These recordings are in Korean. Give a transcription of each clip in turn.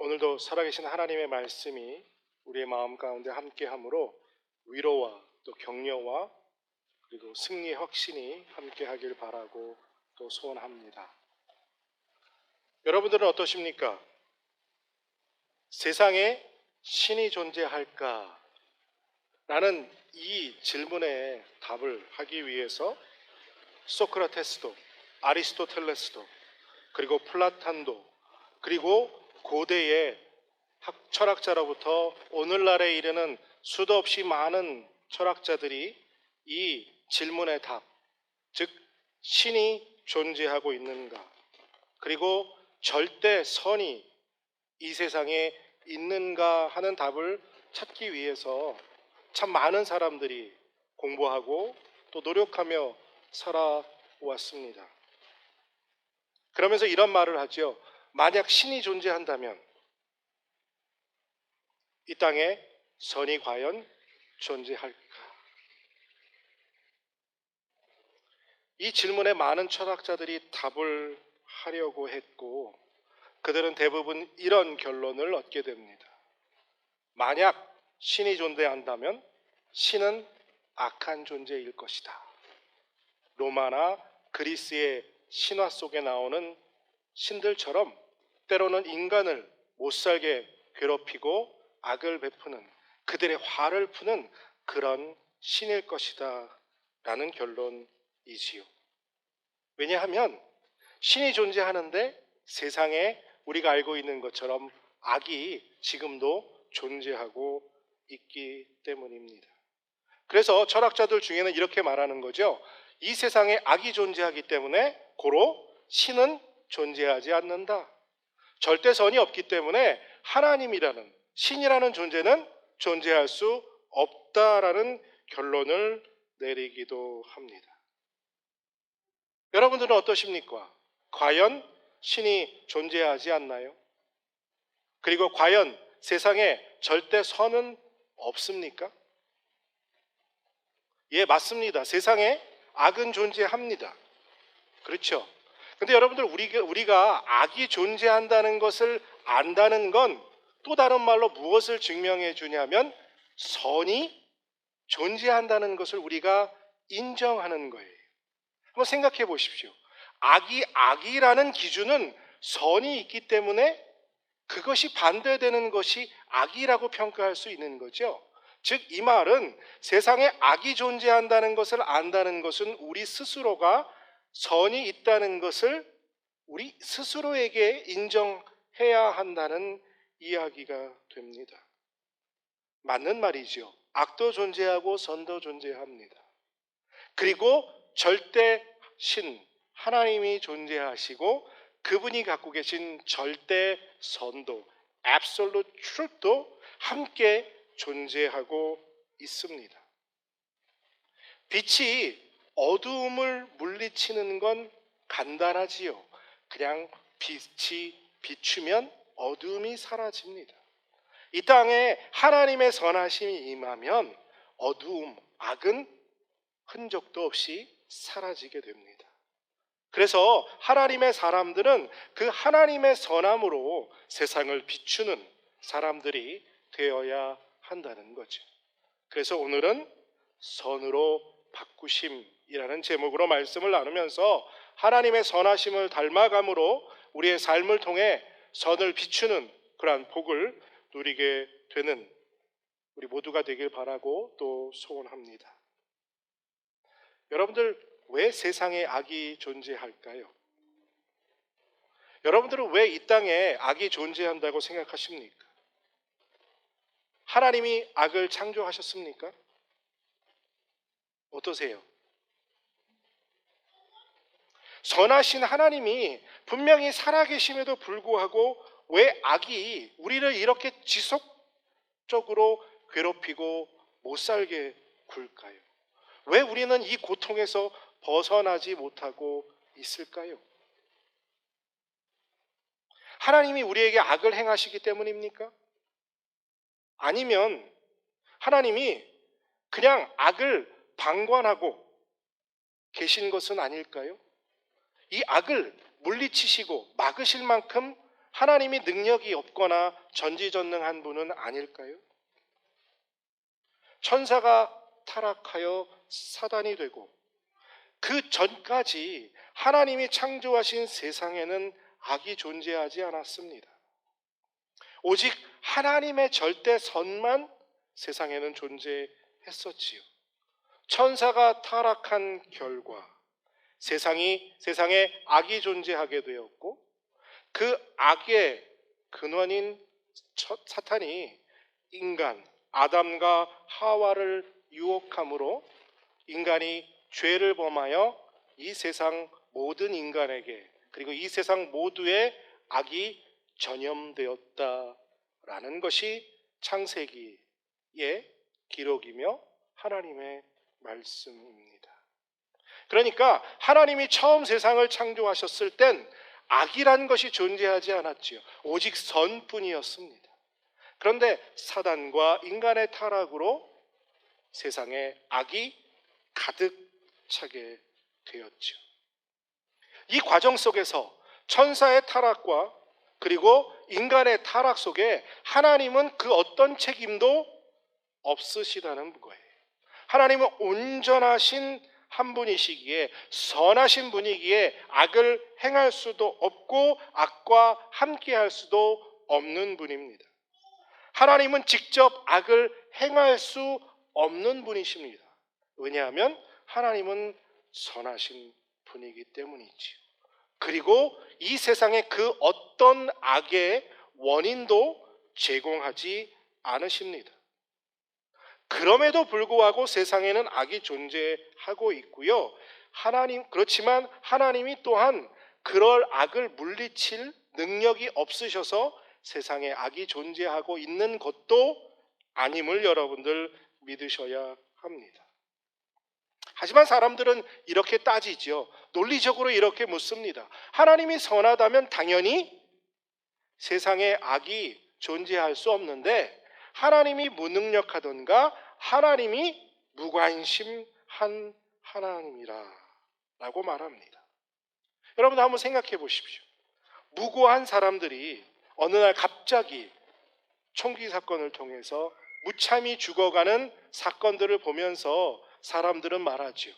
오늘도 살아계신 하나님의 말씀이 우리의 마음 가운데 함께함으로 위로와 또 격려와 그리고 승리의 확신이 함께하길 바라고 또 소원합니다. 여러분들은 어떠십니까? 세상에 신이 존재할까? 라는 이 질문에 답을 하기 위해서 소크라테스도, 아리스토텔레스도, 그리고 플라톤도, 그리고 고대의 철학자로부터 오늘날에 이르는 수도 없이 많은 철학자들이 이 질문의 답, 즉 신이 존재하고 있는가, 그리고 절대 선이 이 세상에 있는가 하는 답을 찾기 위해서 참 많은 사람들이 공부하고 또 노력하며 살아왔습니다. 그러면서 이런 말을 하죠. 만약 신이 존재한다면 이 땅에 선이 과연 존재할까? 이 질문에 많은 철학자들이 답을 하려고 했고 그들은 대부분 이런 결론을 얻게 됩니다. 만약 신이 존재한다면 신은 악한 존재일 것이다. 로마나 그리스의 신화 속에 나오는 신들처럼 때로는 인간을 못살게 괴롭히고 악을 베푸는, 그들의 화를 푸는 그런 신일 것이다 라는 결론이지요. 왜냐하면 신이 존재하는데 세상에 우리가 알고 있는 것처럼 악이 지금도 존재하고 있기 때문입니다. 그래서 철학자들 중에는 이렇게 말하는 거죠. 이 세상에 악이 존재하기 때문에 고로 신은 존재하지 않는다. 절대선이 없기 때문에 하나님이라는, 신이라는 존재는 존재할 수 없다라는 결론을 내리기도 합니다. 여러분들은 어떠십니까? 과연 신이 존재하지 않나요? 그리고 과연 세상에 절대선은 없습니까? 예, 맞습니다. 세상에 악은 존재합니다. 그렇죠? 근데 여러분들 우리가 악이 존재한다는 것을 안다는 건 또 다른 말로 무엇을 증명해 주냐면 선이 존재한다는 것을 우리가 인정하는 거예요. 한번 생각해 보십시오. 악이라는 기준은 선이 있기 때문에 그것이 반대되는 것이 악이라고 평가할 수 있는 거죠. 즉 이 말은 세상에 악이 존재한다는 것을 안다는 것은 우리 스스로가 선이 있다는 것을 우리 스스로에게 인정해야 한다는 이야기가 됩니다. 맞는 말이죠. 악도 존재하고 선도 존재합니다. 그리고 절대 신, 하나님이 존재하시고 그분이 갖고 계신 절대 선도, absolute truth도 함께 존재하고 있습니다. 빛이 어두움을 물리치는 건 간단하지요. 그냥 빛이 비추면 어두움이 사라집니다. 이 땅에 하나님의 선하심이 임하면 어두움, 악은 흔적도 없이 사라지게 됩니다. 그래서 하나님의 사람들은 그 하나님의 선함으로 세상을 비추는 사람들이 되어야 한다는 거죠. 그래서 오늘은 선으로 바꾸심이라는 제목으로 말씀을 나누면서 하나님의 선하심을 닮아감으로 우리의 삶을 통해 선을 비추는 그러한 복을 누리게 되는 우리 모두가 되길 바라고 또 소원합니다. 여러분들 왜 세상에 악이 존재할까요? 여러분들은 왜 이 땅에 악이 존재한다고 생각하십니까? 하나님이 악을 창조하셨습니까? 어떠세요? 선하신 하나님이 분명히 살아계심에도 불구하고 왜 악이 우리를 이렇게 지속적으로 괴롭히고 못살게 굴까요? 왜 우리는 이 고통에서 벗어나지 못하고 있을까요? 하나님이 우리에게 악을 행하시기 때문입니까? 아니면 하나님이 그냥 악을 방관하고 계신 것은 아닐까요? 이 악을 물리치시고 막으실 만큼 하나님이 능력이 없거나 전지전능한 분은 아닐까요? 천사가 타락하여 사단이 되고 그 전까지 하나님이 창조하신 세상에는 악이 존재하지 않았습니다. 오직 하나님의 절대 선만 세상에는 존재했었지요. 천사가 타락한 결과 세상에 악이 존재하게 되었고, 그 악의 근원인 사탄이 인간 아담과 하와를 유혹함으로 인간이 죄를 범하여 이 세상 모든 인간에게, 그리고 이 세상 모두의 악이 전염되었다라는 것이 창세기의 기록이며 하나님의 말씀입니다. 그러니까 하나님이 처음 세상을 창조하셨을 땐 악이란 것이 존재하지 않았지요. 오직 선뿐이었습니다. 그런데 사단과 인간의 타락으로 세상에 악이 가득 차게 되었죠. 이 과정 속에서 천사의 타락과 그리고 인간의 타락 속에 하나님은 그 어떤 책임도 없으시다는 거예요. 하나님은 온전하신 한 분이시기에, 선하신 분이기에 악을 행할 수도 없고 악과 함께할 수도 없는 분입니다. 하나님은 직접 악을 행할 수 없는 분이십니다. 왜냐하면 하나님은 선하신 분이기 때문이지요. 그리고 이 세상에 그 어떤 악의 원인도 제공하지 않으십니다. 그럼에도 불구하고 세상에는 악이 존재하고 있고요. 그렇지만 하나님이 또한 그럴 악을 물리칠 능력이 없으셔서 세상에 악이 존재하고 있는 것도 아님을 여러분들 믿으셔야 합니다. 하지만 사람들은 이렇게 따지죠. 논리적으로 이렇게 묻습니다. 하나님이 선하다면 당연히 세상에 악이 존재할 수 없는데, 하나님이 무능력하던가 하나님이 무관심한 하나님이라 라고 말합니다. 여러분 한번 생각해 보십시오. 무고한 사람들이 어느 날 갑자기 총기 사건을 통해서 무참히 죽어가는 사건들을 보면서 사람들은 말하지요.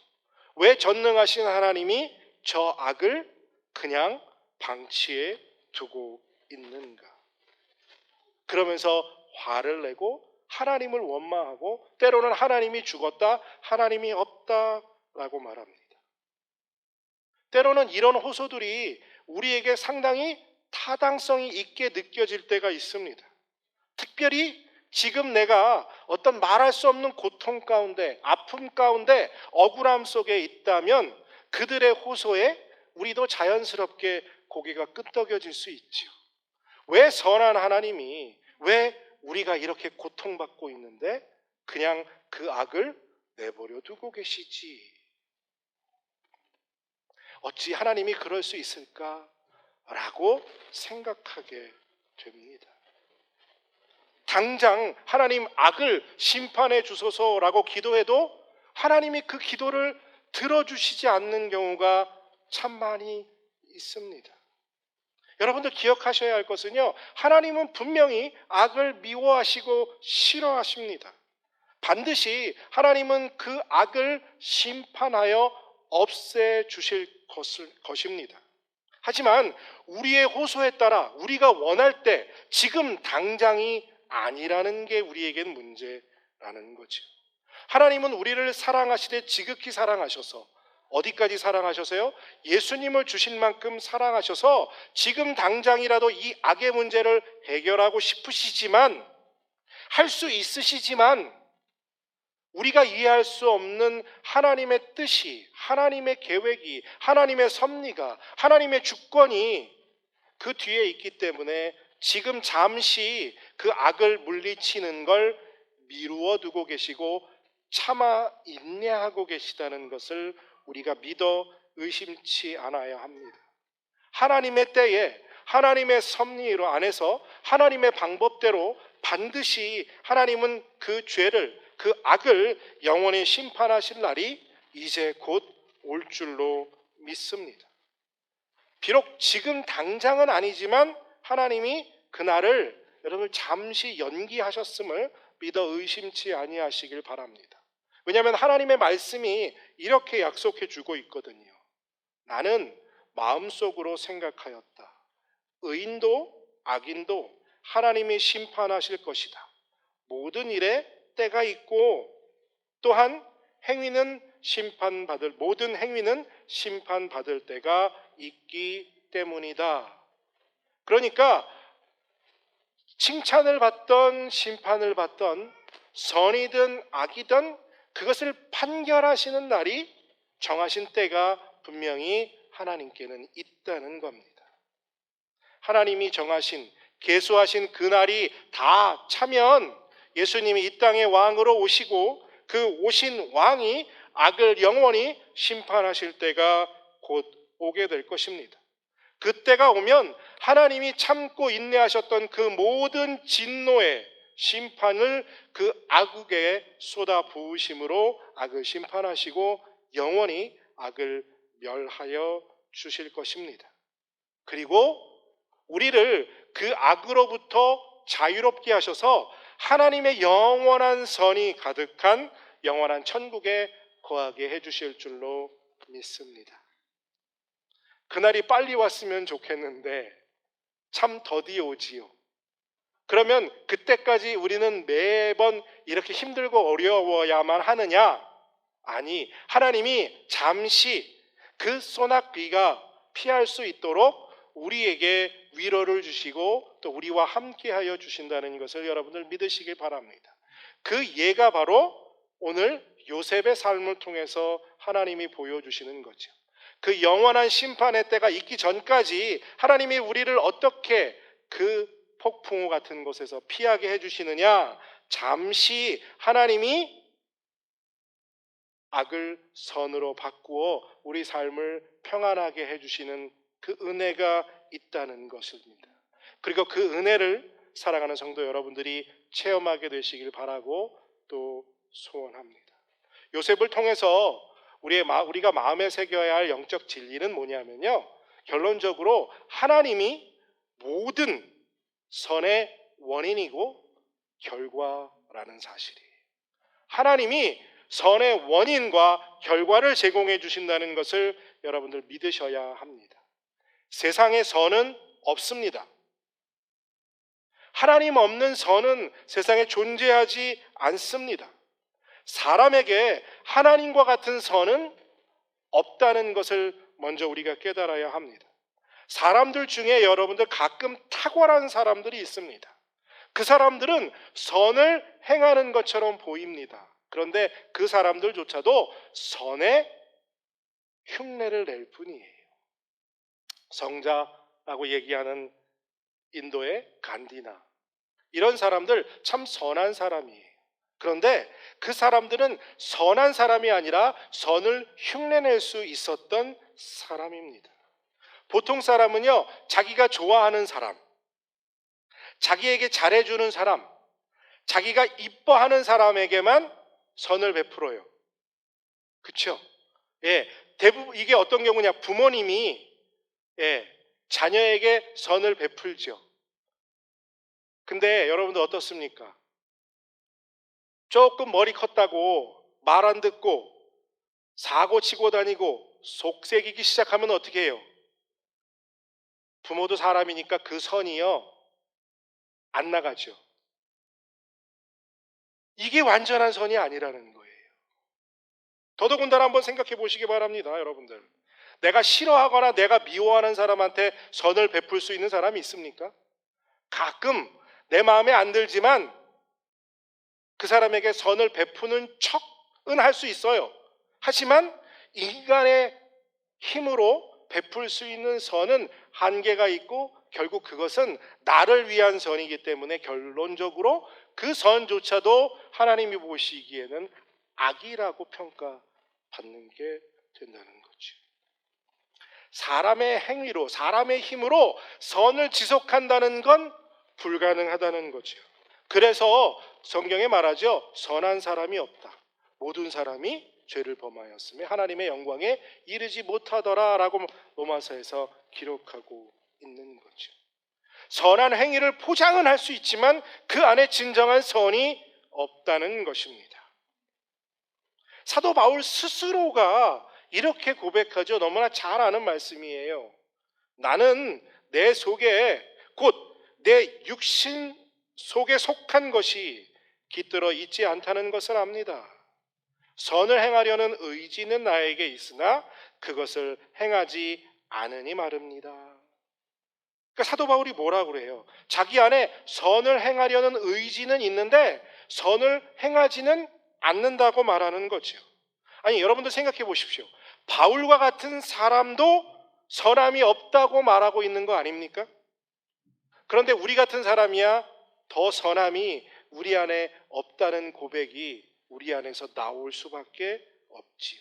왜 전능하신 하나님이 저 악을 그냥 방치해 두고 있는가? 그러면서 화를 내고 하나님을 원망하고, 때로는 하나님이 죽었다, 하나님이 없다라고 말합니다. 때로는 이런 호소들이 우리에게 상당히 타당성이 있게 느껴질 때가 있습니다. 특별히 지금 내가 어떤 말할 수 없는 고통 가운데, 아픔 가운데, 억울함 속에 있다면 그들의 호소에 우리도 자연스럽게 고개가 끄덕여질 수 있죠. 왜 선한 하나님이, 왜 우리가 이렇게 고통받고 있는데 그냥 그 악을 내버려 두고 계시지? 어찌 하나님이 그럴 수 있을까라고 생각하게 됩니다. 당장 하나님 악을 심판해 주소서라고 기도해도 하나님이 그 기도를 들어주시지 않는 경우가 참 많이 있습니다. 여러분들 기억하셔야 할 것은요, 하나님은 분명히 악을 미워하시고 싫어하십니다. 반드시 하나님은 그 악을 심판하여 없애주실 것입니다. 하지만 우리의 호소에 따라 우리가 원할 때 지금 당장이 아니라는 게 우리에겐 문제라는 거죠. 하나님은 우리를 사랑하시되 지극히 사랑하셔서, 어디까지 사랑하셔서요? 예수님을 주신 만큼 사랑하셔서 지금 당장이라도 이 악의 문제를 해결하고 싶으시지만, 할 수 있으시지만, 우리가 이해할 수 없는 하나님의 뜻이, 하나님의 계획이, 하나님의 섭리가, 하나님의 주권이 그 뒤에 있기 때문에 지금 잠시 그 악을 물리치는 걸 미루어 두고 계시고 참아 인내하고 계시다는 것을 우리가 믿어 의심치 않아야 합니다. 하나님의 때에, 하나님의 섭리로 안에서, 하나님의 방법대로 반드시 하나님은 그 죄를, 그 악을 영원히 심판하실 날이 이제 곧 올 줄로 믿습니다. 비록 지금 당장은 아니지만 하나님이 그날을 여러분 잠시 연기하셨음을 믿어 의심치 아니하시길 바랍니다. 왜냐하면 하나님의 말씀이 이렇게 약속해 주고 있거든요. 나는 마음속으로 생각하였다. 의인도 악인도 하나님이 심판하실 것이다. 모든 일에 때가 있고 또한 모든 행위는 심판받을 때가 있기 때문이다. 그러니까 칭찬을 받던 심판을 받던 선이든 악이든 그것을 판결하시는 날이 정하신 때가 분명히 하나님께는 있다는 겁니다. 하나님이 정하신 계수하신 그날이 다 차면 예수님이 이 땅의 왕으로 오시고 그 오신 왕이 악을 영원히 심판하실 때가 곧 오게 될 것입니다. 그때가 오면 하나님이 참고 인내하셨던 그 모든 진노의 심판을 그 악국에 쏟아 부으심으로 악을 심판하시고 영원히 악을 멸하여 주실 것입니다. 그리고 우리를 그 악으로부터 자유롭게 하셔서 하나님의 영원한 선이 가득한 영원한 천국에 거하게 해주실 줄로 믿습니다. 그날이 빨리 왔으면 좋겠는데 참 더디 오지요. 그러면 그때까지 우리는 매번 이렇게 힘들고 어려워야만 하느냐? 아니, 하나님이 잠시 그 소낙비가 피할 수 있도록 우리에게 위로를 주시고 또 우리와 함께하여 주신다는 것을 여러분들 믿으시길 바랍니다. 그 예가 바로 오늘 요셉의 삶을 통해서 하나님이 보여주시는 거죠. 그 영원한 심판의 때가 있기 전까지 하나님이 우리를 어떻게 그 폭풍우 같은 곳에서 피하게 해주시느냐? 잠시 하나님이 악을 선으로 바꾸어 우리 삶을 평안하게 해주시는 그 은혜가 있다는 것입니다. 그리고 그 은혜를 사랑하는 성도 여러분들이 체험하게 되시길 바라고 또 소원합니다. 요셉을 통해서 우리가 마음에 새겨야 할 영적 진리는 뭐냐면요, 결론적으로 하나님이 모든 선의 원인이고 결과라는 사실이에요. 하나님이 선의 원인과 결과를 제공해 주신다는 것을 여러분들 믿으셔야 합니다. 세상에 선은 없습니다. 하나님 없는 선은 세상에 존재하지 않습니다. 사람에게 하나님과 같은 선은 없다는 것을 먼저 우리가 깨달아야 합니다. 사람들 중에 여러분들 가끔 탁월한 사람들이 있습니다. 그 사람들은 선을 행하는 것처럼 보입니다. 그런데 그 사람들조차도 선의 흉내를 낼 뿐이에요. 성자라고 얘기하는 인도의 간디나, 이런 사람들 참 선한 사람이에요. 그런데 그 사람들은 선한 사람이 아니라 선을 흉내낼 수 있었던 사람입니다. 보통 사람은요, 자기가 좋아하는 사람, 자기에게 잘해주는 사람, 자기가 이뻐하는 사람에게만 선을 베풀어요. 그렇죠? 예, 대부분 이게 어떤 경우냐? 부모님이 자녀에게 선을 베풀죠. 근데 여러분들 어떻습니까? 조금 머리 컸다고 말 안 듣고 사고 치고 다니고 속색이기 시작하면 어떻게 해요? 부모도 사람이니까 그 선이요, 안 나가죠. 이게 완전한 선이 아니라는 거예요. 더더군다나 한번 생각해 보시기 바랍니다, 여러분들. 내가 싫어하거나 내가 미워하는 사람한테 선을 베풀 수 있는 사람이 있습니까? 가끔 내 마음에 안 들지만 그 사람에게 선을 베푸는 척은 할 수 있어요. 하지만 인간의 힘으로 베풀 수 있는 선은 한계가 있고 결국 그것은 나를 위한 선이기 때문에 결론적으로 그 선조차도 하나님이 보시기에는 악이라고 평가받는 게 된다는 거죠. 사람의 행위로, 사람의 힘으로 선을 지속한다는 건 불가능하다는 거죠. 그래서 성경에 말하죠. 선한 사람이 없다. 모든 사람이 죄를 범하였으며 하나님의 영광에 이르지 못하더라 라고 로마서에서 기록하고 있는 거죠. 선한 행위를 포장은 할 수 있지만 그 안에 진정한 선이 없다는 것입니다. 사도 바울 스스로가 이렇게 고백하죠. 너무나 잘 아는 말씀이에요. 나는 내 속에 곧 내 육신 속에 속한 것이 깃들어 있지 않다는 것을 압니다. 선을 행하려는 의지는 나에게 있으나 그것을 행하지 않으니 말입니다. 그러니까 사도 바울이 뭐라고 그래요? 자기 안에 선을 행하려는 의지는 있는데 선을 행하지는 않는다고 말하는 거죠. 아니, 여러분들 생각해 보십시오. 바울과 같은 사람도 선함이 없다고 말하고 있는 거 아닙니까? 그런데 우리 같은 사람이야 더 선함이 우리 안에 없다는 고백이 우리 안에서 나올 수밖에 없지요.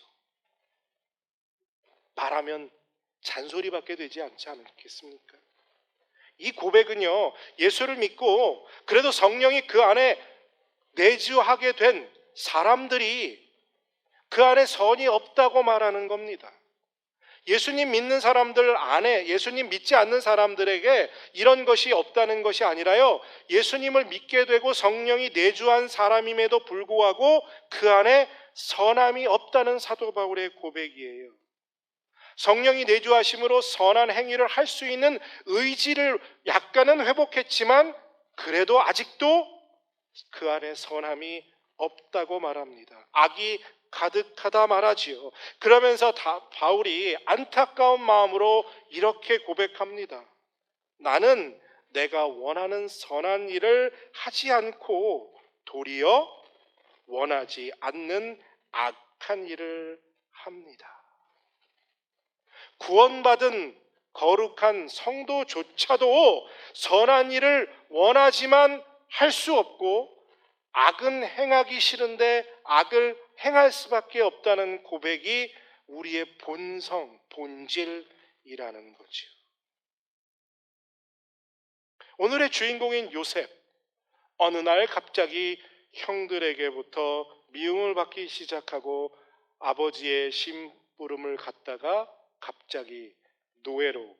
말하면 잔소리밖에 되지 않지 않겠습니까? 이 고백은요, 예수를 믿고 그래도 성령이 그 안에 내주하게 된 사람들이 그 안에 선이 없다고 말하는 겁니다. 예수님 믿는 사람들 안에, 예수님 믿지 않는 사람들에게 이런 것이 없다는 것이 아니라요, 예수님을 믿게 되고 성령이 내주한 사람임에도 불구하고 그 안에 선함이 없다는 사도 바울의 고백이에요. 성령이 내주하심으로 선한 행위를 할 수 있는 의지를 약간은 회복했지만 그래도 아직도 그 안에 선함이 없다고 말합니다. 악이 가득하다 말하지요. 그러면서 바울이 안타까운 마음으로 이렇게 고백합니다. 나는 내가 원하는 선한 일을 하지 않고 도리어 원하지 않는 악한 일을 합니다. 구원받은 거룩한 성도조차도 선한 일을 원하지만 할 수 없고 악은 행하기 싫은데 악을 행할 수밖에 없다는 고백이 우리의 본성, 본질이라는 거죠. 오늘의 주인공인 요셉, 어느 날 갑자기 형들에게부터 미움을 받기 시작하고 아버지의 심부름을 갖다가 갑자기 노예로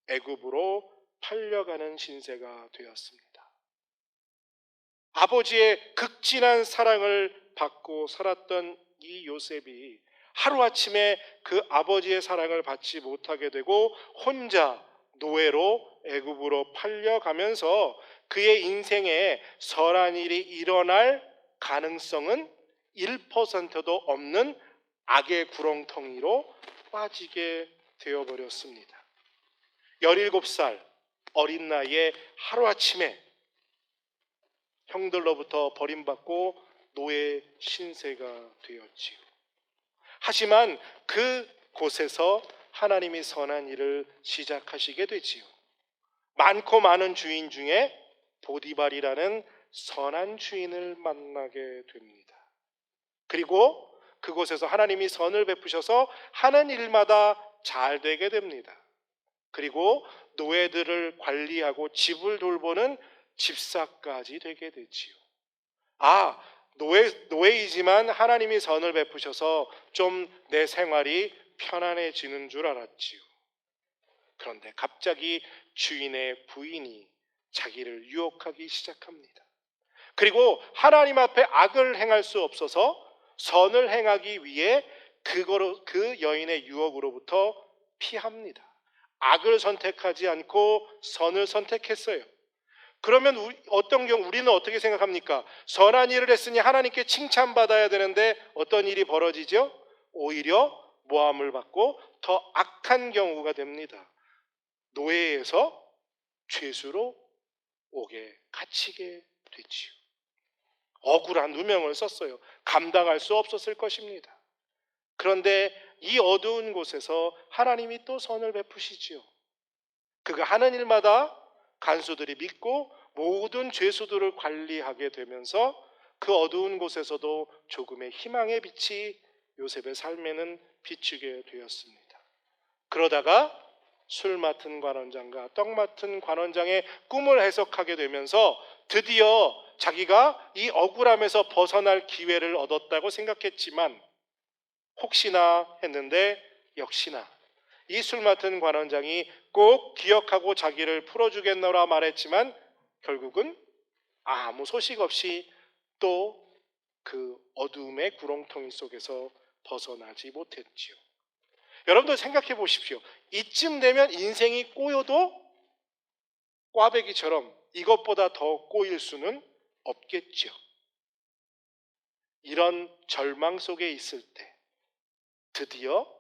애굽으로 팔려가는 신세가 되었습니다. 아버지의 극진한 사랑을 받고 살았던 이 요셉이 하루아침에 그 아버지의 사랑을 받지 못하게 되고 혼자 노예로 애굽으로 팔려가면서 그의 인생에 선한 일이 일어날 가능성은 1%도 없는 악의 구렁텅이로 빠지게 되어버렸습니다. 17살 어린 나이에 하루아침에 형들로부터 버림받고 노예 신세가 되었지요. 하지만 그곳에서 하나님이 선한 일을 시작하시게 되지요. 많고 많은 주인 중에 보디발이라는 선한 주인을 만나게 됩니다. 그리고 그곳에서 하나님이 선을 베푸셔서 하는 일마다 잘 되게 됩니다. 그리고 노예들을 관리하고 집을 돌보는 집사까지 되게 되지요. 노예이지만 하나님이 선을 베푸셔서 좀 내 생활이 편안해지는 줄 알았지요. 그런데 갑자기 주인의 부인이 자기를 유혹하기 시작합니다. 그리고 하나님 앞에 악을 행할 수 없어서 선을 행하기 위해 그 여인의 유혹으로부터 피합니다. 악을 선택하지 않고 선을 선택했어요. 그러면 우리는 어떻게 생각합니까? 선한 일을 했으니 하나님께 칭찬받아야 되는데 어떤 일이 벌어지죠? 오히려 모함을 받고 더 악한 경우가 됩니다. 노예에서 죄수로 갇히게 되지요. 억울한 누명을 썼어요. 감당할 수 없었을 것입니다. 그런데 이 어두운 곳에서 하나님이 또 선을 베푸시지요. 그가 하는 일마다 간수들이 믿고 모든 죄수들을 관리하게 되면서 그 어두운 곳에서도 조금의 희망의 빛이 요셉의 삶에는 비추게 되었습니다. 그러다가 술 맡은 관원장과 떡 맡은 관원장의 꿈을 해석하게 되면서 드디어 자기가 이 억울함에서 벗어날 기회를 얻었다고 생각했지만 혹시나 했는데 역시나 이 술 맡은 관원장이 꼭 기억하고 자기를 풀어주겠노라 말했지만 결국은 아무 소식 없이 또 그 어둠의 구렁텅이 속에서 벗어나지 못했지요. 여러분들 생각해 보십시오. 이쯤 되면 인생이 꼬여도 꽈배기처럼 이것보다 더 꼬일 수는 없겠죠. 이런 절망 속에 있을 때 드디어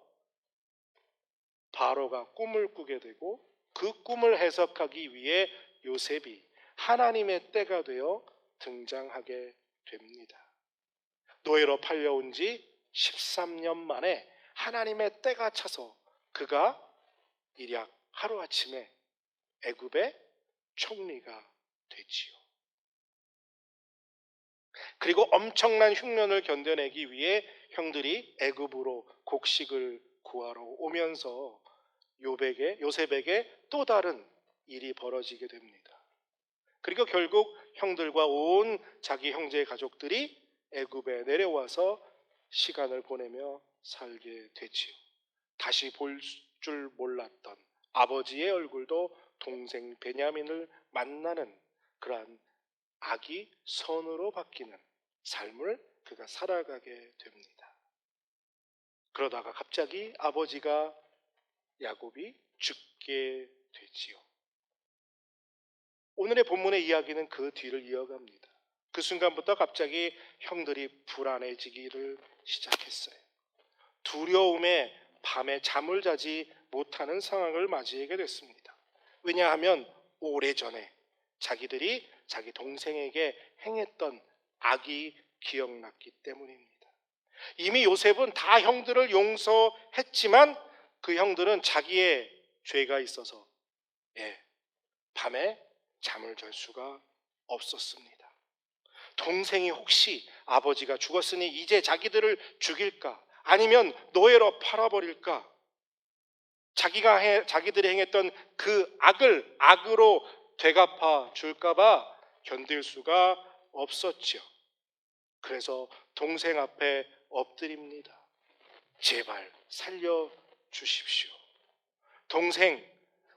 바로가 꿈을 꾸게 되고 그 꿈을 해석하기 위해 요셉이 하나님의 때가 되어 등장하게 됩니다. 노예로 팔려온 지 13년 만에 하나님의 때가 차서 그가 일약 하루아침에 애굽의 총리가 되지요. 그리고 엄청난 흉년을 견뎌내기 위해 형들이 애굽으로 곡식을 구하러 오면서 요셉에게 또 다른 일이 벌어지게 됩니다. 그리고 결국 형들과 온 자기 형제 가족들이 애굽에 내려와서 시간을 보내며 살게 되지요. 다시 볼 줄 몰랐던 아버지의 얼굴도 동생 베냐민을 만나는 그러한 악이 선으로 바뀌는 삶을 그가 살아가게 됩니다. 그러다가 갑자기 아버지가 야곱이 죽게 되지요. 오늘의 본문의 이야기는 그 뒤를 이어갑니다. 그 순간부터 갑자기 형들이 불안해지기를 시작했어요. 두려움에 밤에 잠을 자지 못하는 상황을 맞이하게 됐습니다. 왜냐하면 오래전에 자기들이 자기 동생에게 행했던 악이 기억났기 때문입니다. 이미 요셉은 다 형들을 용서했지만 그 형들은 자기의 죄가 있어서 밤에 잠을 잘 수가 없었습니다. 동생이 혹시 아버지가 죽었으니 이제 자기들을 죽일까? 아니면 노예로 팔아버릴까? 자기들이 행했던 그 악을 악으로 되갚아 줄까봐 견딜 수가 없었죠. 그래서 동생 앞에 엎드립니다. 제발 살려주십시오. 동생,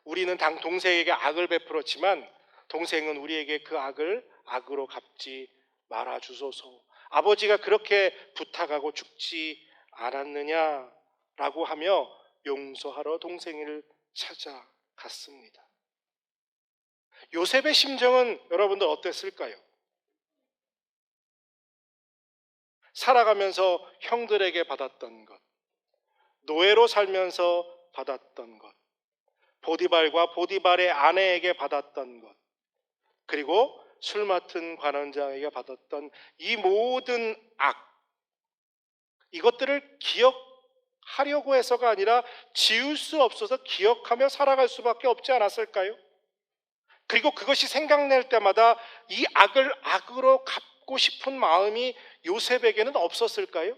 우리는 동생에게 악을 베풀었지만 동생은 우리에게 그 악을 악으로 갚지 말아주소서. 아버지가 그렇게 부탁하고 죽지 않았느냐라고 하며 용서하러 동생을 찾아갔습니다. 요셉의 심정은 여러분들 어땠을까요? 살아가면서 형들에게 받았던 것, 노예로 살면서 받았던 것, 보디발과 보디발의 아내에게 받았던 것, 그리고 술 맡은 관원장에게 받았던 이 모든 악, 이것들을 기억하려고 해서가 아니라 지울 수 없어서 기억하며 살아갈 수밖에 없지 않았을까요? 그리고 그것이 생각날 때마다 이 악을 악으로 갚고 싶은 마음이 요셉에게는 없었을까요?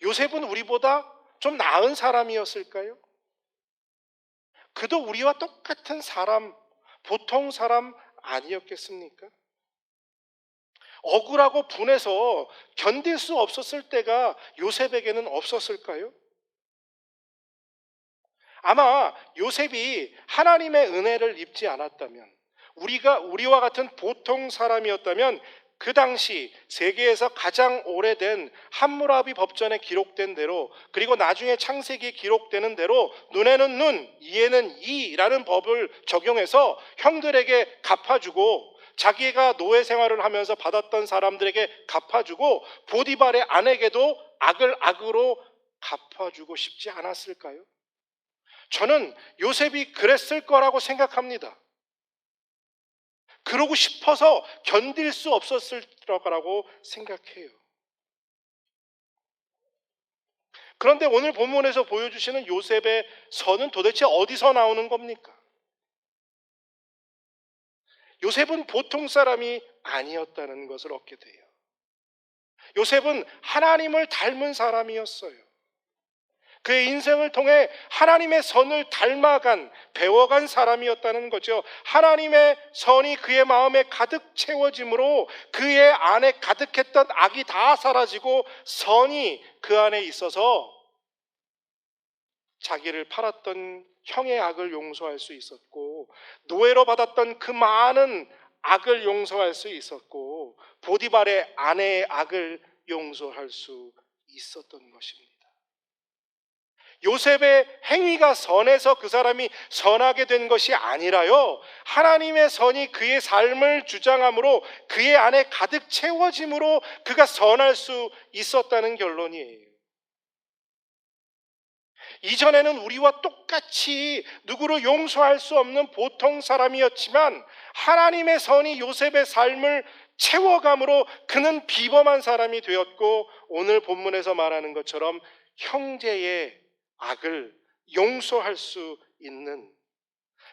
요셉은 우리보다 좀 나은 사람이었을까요? 그도 우리와 똑같은 사람, 보통 사람 아니었겠습니까? 억울하고 분해서 견딜 수 없었을 때가 요셉에게는 없었을까요? 아마 요셉이 하나님의 은혜를 입지 않았다면, 우리와 같은 보통 사람이었다면 그 당시 세계에서 가장 오래된 함무라비 법전에 기록된 대로, 그리고 나중에 창세기에 기록되는 대로 눈에는 눈, 이에는 이라는 법을 적용해서 형들에게 갚아주고 자기가 노예 생활을 하면서 받았던 사람들에게 갚아주고 보디발의 아내에게도 악을 악으로 갚아주고 싶지 않았을까요? 저는 요셉이 그랬을 거라고 생각합니다. 그러고 싶어서 견딜 수 없었을 거라고 생각해요. 그런데 오늘 본문에서 보여주시는 요셉의 선은 도대체 어디서 나오는 겁니까? 요셉은 보통 사람이 아니었다는 것을 얻게 돼요. 요셉은 하나님을 닮은 사람이었어요. 그의 인생을 통해 하나님의 선을 닮아간, 배워간 사람이었다는 거죠. 하나님의 선이 그의 마음에 가득 채워짐으로 그의 안에 가득했던 악이 다 사라지고 선이 그 안에 있어서 자기를 팔았던 형의 악을 용서할 수 있었고, 노예로 받았던 그 많은 악을 용서할 수 있었고, 보디발의 아내의 악을 용서할 수 있었던 것입니다. 요셉의 행위가 선해서 그 사람이 선하게 된 것이 아니라요, 하나님의 선이 그의 삶을 주장함으로 그의 안에 가득 채워짐으로 그가 선할 수 있었다는 결론이에요. 이전에는 우리와 똑같이 누구를 용서할 수 없는 보통 사람이었지만 하나님의 선이 요셉의 삶을 채워감으로 그는 비범한 사람이 되었고, 오늘 본문에서 말하는 것처럼 형제의 악을 용서할 수 있는,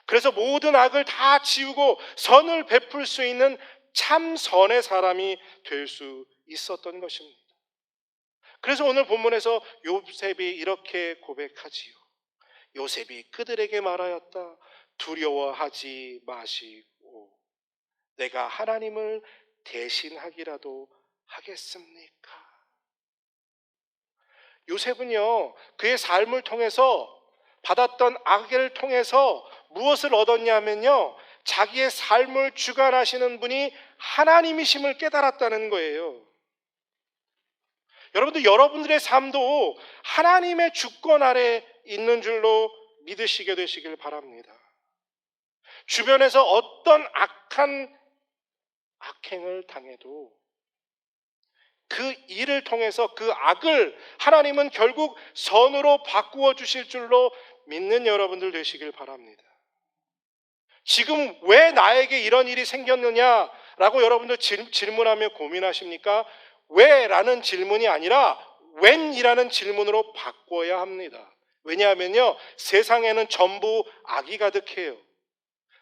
그래서 모든 악을 다 지우고 선을 베풀 수 있는 참 선의 사람이 될 수 있었던 것입니다. 그래서 오늘 본문에서 요셉이 이렇게 고백하지요. 요셉이 그들에게 말하였다. 두려워하지 마시고 내가 하나님을 대신하기라도 하겠습니까? 요셉은요, 그의 삶을 통해서 받았던 악을 통해서 무엇을 얻었냐면요, 자기의 삶을 주관하시는 분이 하나님이심을 깨달았다는 거예요. 여러분들, 여러분들의 삶도 하나님의 주권 아래 있는 줄로 믿으시게 되시길 바랍니다. 주변에서 어떤 악한 악행을 당해도 그 일을 통해서 그 악을 하나님은 결국 선으로 바꾸어 주실 줄로 믿는 여러분들 되시길 바랍니다. 지금 왜 나에게 이런 일이 생겼느냐라고 여러분들 질문하며 고민하십니까? 왜? 라는 질문이 아니라 when이라는 질문으로 바꿔야 합니다. 왜냐하면요, 세상에는 전부 악이 가득해요.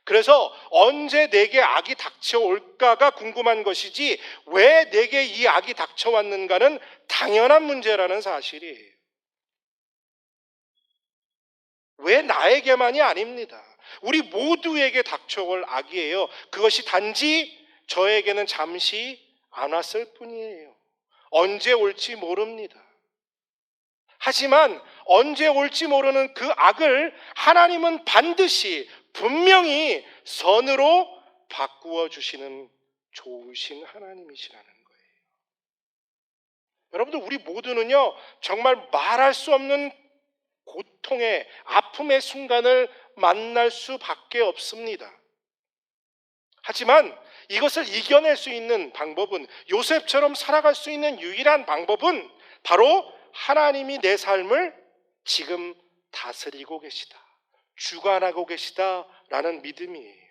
그래서 언제 내게 악이 닥쳐올까가 궁금한 것이지 왜 내게 이 악이 닥쳐왔는가는 당연한 문제라는 사실이에요. 왜 나에게만이 아닙니다. 우리 모두에게 닥쳐올 악이에요. 그것이 단지 저에게는 잠시 안 왔을 뿐이에요. 언제 올지 모릅니다. 하지만 언제 올지 모르는 그 악을 하나님은 반드시 분명히 선으로 바꾸어 주시는 좋으신 하나님이시라는 거예요. 여러분들, 우리 모두는요, 정말 말할 수 없는 고통의, 아픔의 순간을 만날 수밖에 없습니다. 하지만 이것을 이겨낼 수 있는 방법은, 요셉처럼 살아갈 수 있는 유일한 방법은 바로 하나님이 내 삶을 지금 다스리고 계시다, 주관하고 계시다라는 믿음이에요.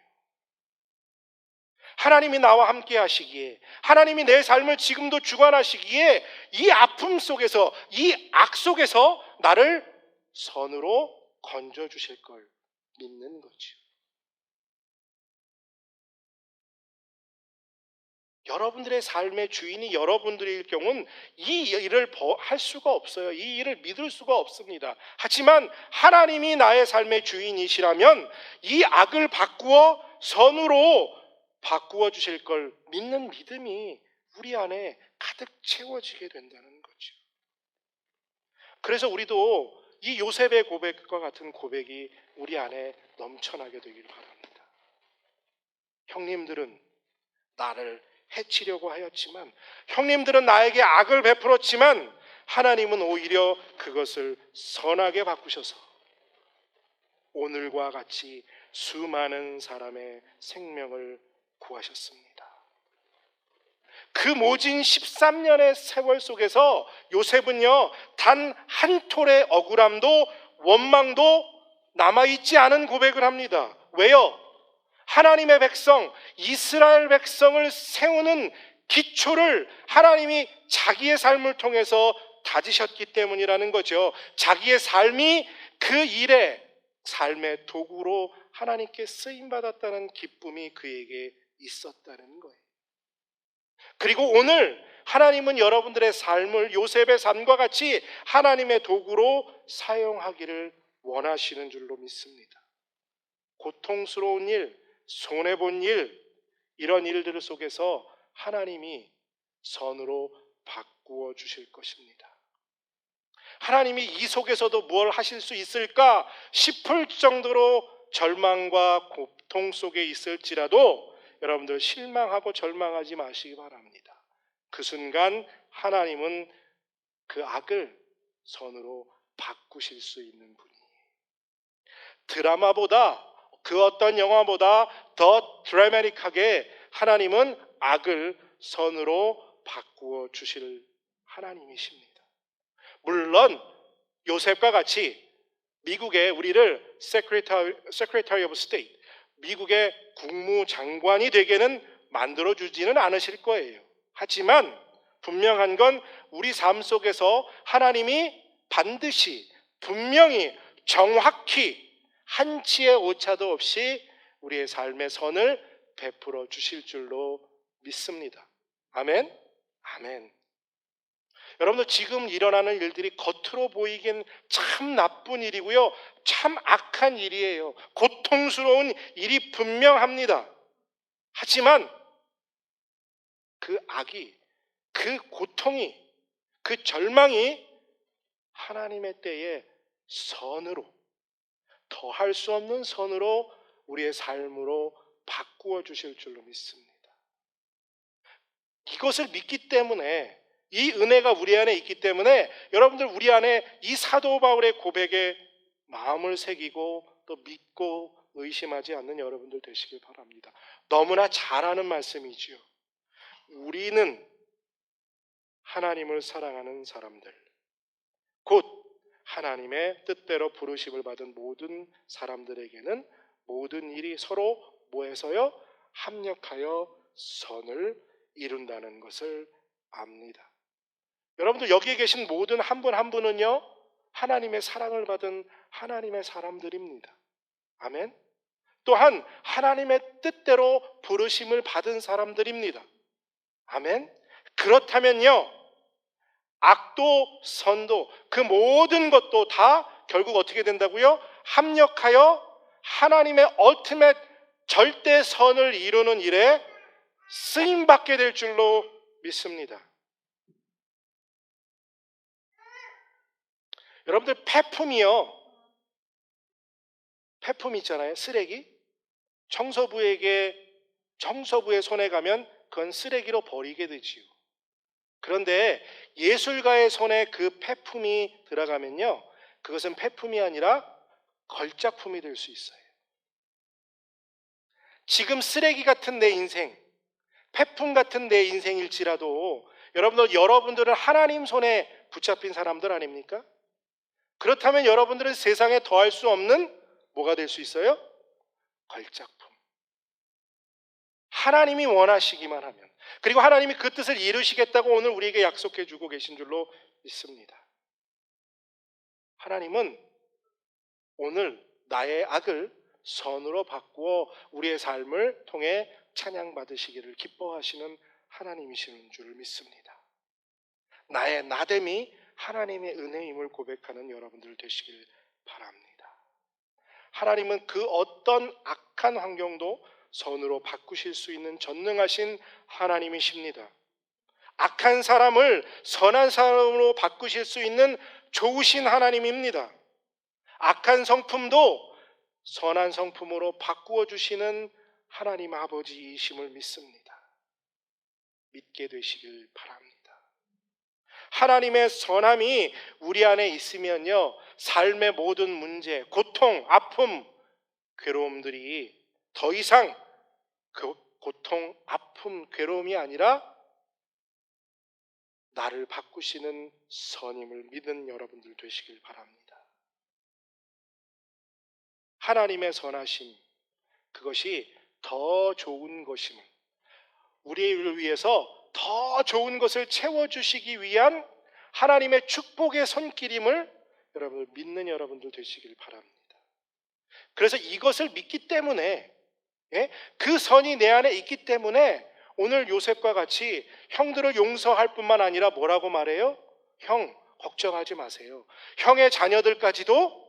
하나님이 나와 함께 하시기에, 하나님이 내 삶을 지금도 주관하시기에 이 아픔 속에서, 이 악 속에서 나를 선으로 건져주실 걸 믿는 거죠. 여러분들의 삶의 주인이 여러분들일 경우는 이 일을 할 수가 없어요. 이 일을 믿을 수가 없습니다. 하지만 하나님이 나의 삶의 주인이시라면 이 악을 바꾸어 선으로 바꾸어 주실 걸 믿는 믿음이 우리 안에 가득 채워지게 된다는 거죠. 그래서 우리도 이 요셉의 고백과 같은 고백이 우리 안에 넘쳐나게 되길 바랍니다. 형님들은 나를 해치려고 하였지만, 형님들은 나에게 악을 베풀었지만 하나님은 오히려 그것을 선하게 바꾸셔서 오늘과 같이 수많은 사람의 생명을 구하셨습니다. 그 모진 13년의 세월 속에서 요셉은요, 단 한 톨의 억울함도 원망도 남아있지 않은 고백을 합니다. 왜요? 하나님의 백성, 이스라엘 백성을 세우는 기초를 하나님이 자기의 삶을 통해서 다지셨기 때문이라는 거죠. 자기의 삶이 그 일의 삶의 도구로 하나님께 쓰임받았다는 기쁨이 그에게 있었다는 거예요. 그리고 오늘 하나님은 여러분들의 삶을 요셉의 삶과 같이 하나님의 도구로 사용하기를 원하시는 줄로 믿습니다. 고통스러운 일, 손해본 일, 이런 일들 속에서 하나님이 선으로 바꾸어 주실 것입니다. 하나님이 이 속에서도 뭘 하실 수 있을까 싶을 정도로 절망과 고통 속에 있을지라도 여러분들 실망하고 절망하지 마시기 바랍니다. 그 순간 하나님은 그 악을 선으로 바꾸실 수 있는 분이에요. 드라마보다, 그 어떤 영화보다 더 드라마틱하게 하나님은 악을 선으로 바꾸어 주실 하나님이십니다. 물론 요셉과 같이 미국의 우리를 Secretary of State, 미국의 국무장관이 되게는 만들어주지는 않으실 거예요. 하지만 분명한 건 우리 삶 속에서 하나님이 반드시 분명히 정확히 한치의 오차도 없이 우리의 삶의 선을 베풀어 주실 줄로 믿습니다. 아멘? 아멘. 여러분들 지금 일어나는 일들이 겉으로 보이긴 참 나쁜 일이고요, 참 악한 일이에요. 고통스러운 일이 분명합니다. 하지만 그 악이, 그 고통이, 그 절망이 하나님의 때에 선으로, 더할 수 없는 선으로 우리의 삶으로 바꾸어 주실 줄로 믿습니다. 이것을 믿기 때문에, 이 은혜가 우리 안에 있기 때문에 여러분들 우리 안에 이 사도 바울의 고백에 마음을 새기고 또 믿고 의심하지 않는 여러분들 되시길 바랍니다. 너무나 잘 아는 말씀이지요. 우리는 하나님을 사랑하는 사람들, 곧 하나님의 뜻대로 부르심을 받은 모든 사람들에게는 모든 일이 서로 뭐해서요? 합력하여 선을 이룬다는 것을 압니다. 여러분들 여기에 계신 모든 한 분 한 분은요, 하나님의 사랑을 받은 하나님의 사람들입니다. 아멘. 또한 하나님의 뜻대로 부르심을 받은 사람들입니다. 아멘. 그렇다면요, 악도 선도 그 모든 것도 다 결국 어떻게 된다고요? 합력하여 하나님의 얼티밋 절대 선을 이루는 일에 쓰임받게 될 줄로 믿습니다. 여러분들 폐품 있잖아요. 쓰레기. 청소부의 손에 가면 그건 쓰레기로 버리게 되지요. 그런데 예술가의 손에 그 폐품이 들어가면요, 그것은 폐품이 아니라 걸작품이 될 수 있어요. 지금 쓰레기 같은 내 인생, 폐품 같은 내 인생일지라도 여러분들은 하나님 손에 붙잡힌 사람들 아닙니까? 그렇다면 여러분들은 세상에 더할 수 없는 뭐가 될 수 있어요? 걸작품. 하나님이 원하시기만 하면, 그리고 하나님이 그 뜻을 이루시겠다고 오늘 우리에게 약속해 주고 계신 줄로 믿습니다. 하나님은 오늘 나의 악을 선으로 바꾸어 우리의 삶을 통해 찬양받으시기를 기뻐하시는 하나님이시는 줄 믿습니다. 나의 나됨이 하나님의 은혜임을 고백하는 여러분들 되시길 바랍니다. 하나님은 그 어떤 악한 환경도 선으로 바꾸실 수 있는 전능하신 하나님이십니다. 악한 사람을 선한 사람으로 바꾸실 수 있는 좋으신 하나님입니다. 악한 성품도 선한 성품으로 바꾸어 주시는 하나님 아버지이심을 믿습니다. 믿게 되시길 바랍니다. 하나님의 선함이 우리 안에 있으면요, 삶의 모든 문제, 고통, 아픔, 괴로움들이 더 이상 그 고통, 아픔, 괴로움이 아니라 나를 바꾸시는 선임을 믿는 여러분들 되시길 바랍니다. 하나님의 선하심, 그것이 더 좋은 것임을, 우리를 위해서 더 좋은 것을 채워주시기 위한 하나님의 축복의 손길임을 여러분을 믿는 여러분들 되시길 바랍니다. 그래서 이것을 믿기 때문에, 그 선이 내 안에 있기 때문에 오늘 요셉과 같이 형들을 용서할 뿐만 아니라 뭐라고 말해요? 형, 걱정하지 마세요. 형의 자녀들까지도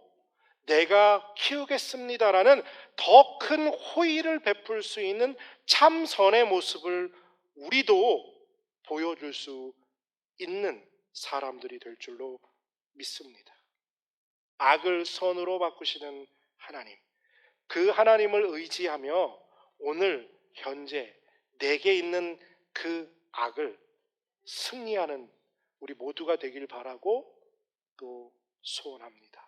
내가 키우겠습니다라는 더 큰 호의를 베풀 수 있는 참선의 모습을 우리도 보여줄 수 있는 사람들이 될 줄로 믿습니다. 악을 선으로 바꾸시는 하나님, 그 하나님을 의지하며 오늘 현재 내게 있는 그 악을 승리하는 우리 모두가 되길 바라고 또 소원합니다.